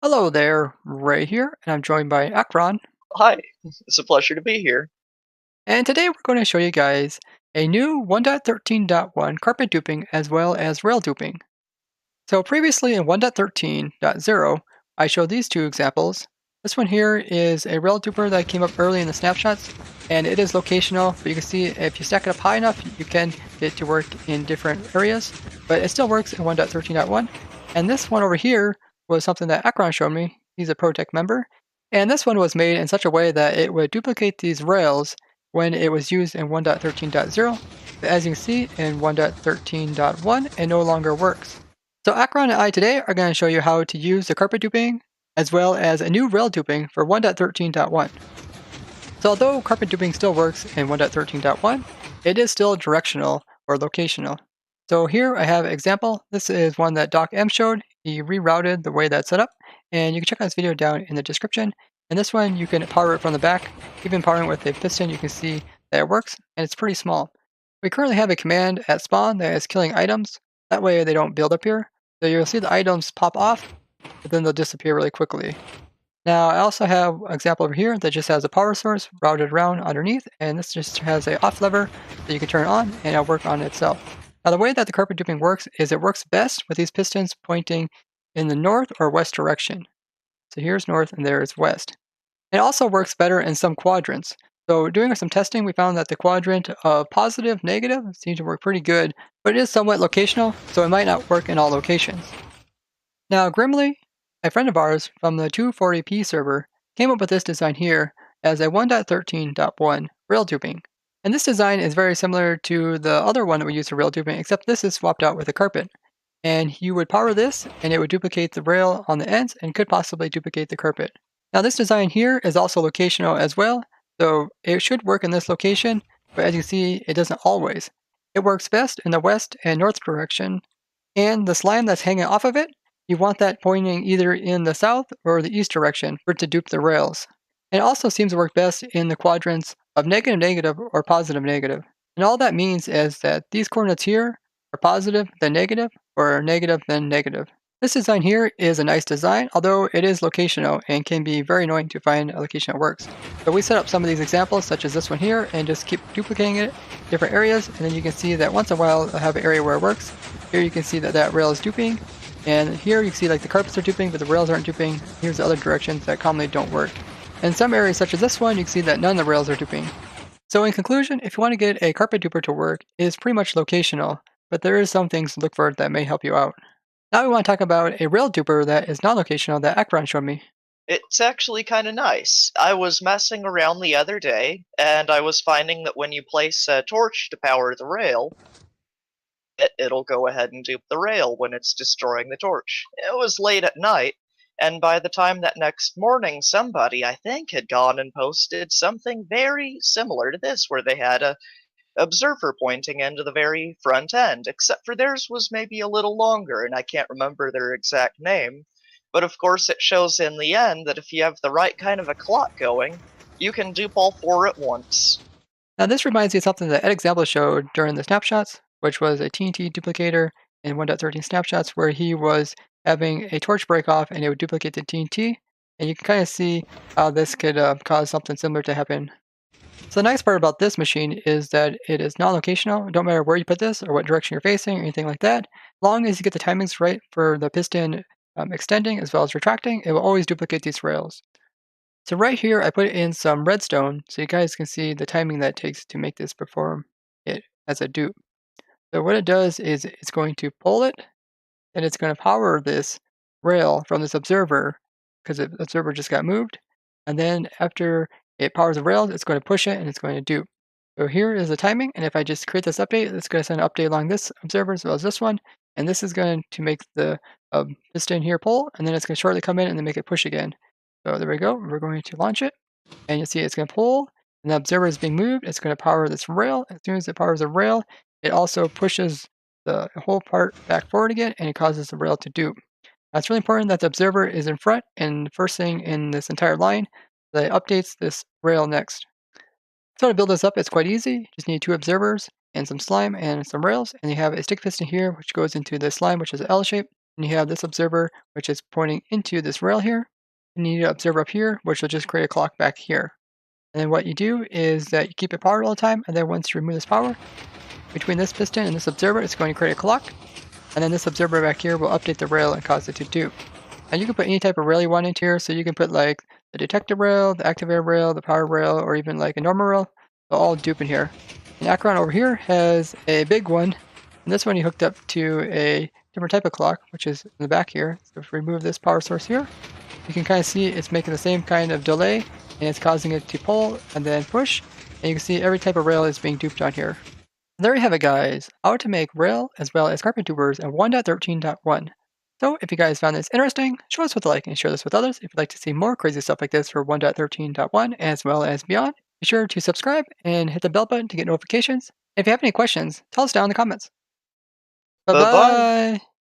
Hello there, Ray here, and I'm joined by Akron. Hi, it's a pleasure to be here. And today we're going to show you guys a new 1.13.1 carpet duping as well as rail duping. So previously in 1.13.0, I showed these two examples. This one here is a rail duper that came up early in the snapshots, and it is locational, but you can see if you stack it up high enough, you can get it to work in different areas, but it still works in 1.13.1. And this one over here was something that Akron showed me. He's a ProTech member. And this one was made in such a way that it would duplicate these rails when it was used in 1.13.0. But as you can see in 1.13.1, it no longer works. So Akron and I today are going to show you how to use the carpet duping as well as a new rail duping for 1.13.1. So although carpet duping still works in 1.13.1, it is still directional or locational. So here I have an example. This is one that Doc M showed. He rerouted the way that's set up, and you can check out this video down in the description. And this one, you can power it from the back. Even powering it with a piston, you can see that it works, and it's pretty small. We currently have a command at spawn that is killing items. That way they don't build up here. So you'll see the items pop off, but then they'll disappear really quickly. Now I also have an example over here that just has a power source routed around underneath, and this just has a off lever that you can turn on and it'll work on itself. Now the way that the carpet duping works is it works best with these pistons pointing in the north or west direction. So here's north and there is west. It also works better in some quadrants. So doing some testing, we found that the quadrant of positive, negative seems to work pretty good, but it is somewhat locational, so it might not work in all locations. Now, Grimly, a friend of ours from the 240p server, came up with this design here as a 1.13.1 rail tubing. And this design is very similar to the other one that we use for rail tubing, except this is swapped out with a carpet. And you would power this, and it would duplicate the rail on the ends and could possibly duplicate the carpet. Now, this design here is also locational as well, so it should work in this location, but as you see, it doesn't always. It works best in the west and north direction, and the slime that's hanging off of it, you want that pointing either in the south or the east direction for it to dupe the rails. It also seems to work best in the quadrants of negative negative or positive negative. And all that means is that these coordinates here are positive then negative or negative then negative. This design here is a nice design, although it is locational and can be very annoying to find a location that works. So we set up some of these examples, such as this one here, and just keep duplicating it in different areas, and then you can see that once in a while it'll have an area where it works. Here you can see that that rail is duping, and here you can see like the carpets are duping, but the rails aren't duping. Here's the other directions that commonly don't work. In some areas such as this one, you can see that none of the rails are duping. So in conclusion, if you want to get a carpet duper to work, it is pretty much locational, but there is some things to look for that may help you out. Now we want to talk about a rail duper that is non-locational that Akron showed me. It's actually kind of nice. I was messing around the other day, and I was finding that when you place a torch to power the rail, it'll go ahead and dupe the rail when it's destroying the torch. It was late at night, and by the time that next morning, somebody, I think, had gone and posted something very similar to this, where they had a observer pointing into the very front end, except for theirs was maybe a little longer, and I can't remember their exact name. But of course, it shows in the end that if you have the right kind of a clock going, you can dupe all four at once. Now this reminds me of something that Ed Example showed during the snapshots, which was a TNT duplicator in 1.13 snapshots where he was having a torch break off and it would duplicate the TNT. And you can kind of see how this could cause something similar to happen. So the nice part about this machine is that it is non-locational. It don't matter where you put this or what direction you're facing or anything like that. As long as you get the timings right for the piston extending as well as retracting, it will always duplicate these rails. So right here, I put in some redstone so you guys can see the timing that it takes to make this perform it as a dupe. So what it does is it's going to pull it and it's going to power this rail from this observer because the observer just got moved. And then after it powers the rail, it's going to push it and it's going to dupe. So here is the timing. And if I just create this update, it's going to send an update along this observer as well as this one. And this is going to make the piston here pull, and then it's going to shortly come in and then make it push again. So there we go. We're going to launch it, and you'll see it's going to pull, and the observer is being moved. It's going to power this rail. As soon as it powers the rail, it also pushes the whole part back forward again, and it causes the rail to dupe. Now, it's really important that the observer is in front and first thing in this entire line that updates this rail next. So to build this up, it's quite easy. You just need two observers and some slime and some rails, and you have a stick piston here, which goes into the slime, which is an L shape. And you have this observer, which is pointing into this rail here. And you need an observer up here, which will just create a clock back here. And then what you do is that you keep it powered all the time, and then once you remove this power, between this piston and this observer, it's going to create a clock. And then this observer back here will update the rail and cause it to dupe. And you can put any type of rail you want into here, so you can put like the detector rail, the activator rail, the power rail, or even like a normal rail. They'll all dupe in here. And Acheron over here has a big one, and this one you hooked up to a different type of clock, which is in the back here. So if we remove this power source here, you can kind of see it's making the same kind of delay, and it's causing it to pull and then push. And you can see every type of rail is being duped on here. There you have it, guys, how to make rail as well as carpet tubers in 1.13.1. So if you guys found this interesting, show us with a like and share this with others. If you'd like to see more crazy stuff like this for 1.13.1 as well as beyond, be sure to subscribe and hit the bell button to get notifications. If you have any questions, tell us down in the comments. Bye Bye bye. bye!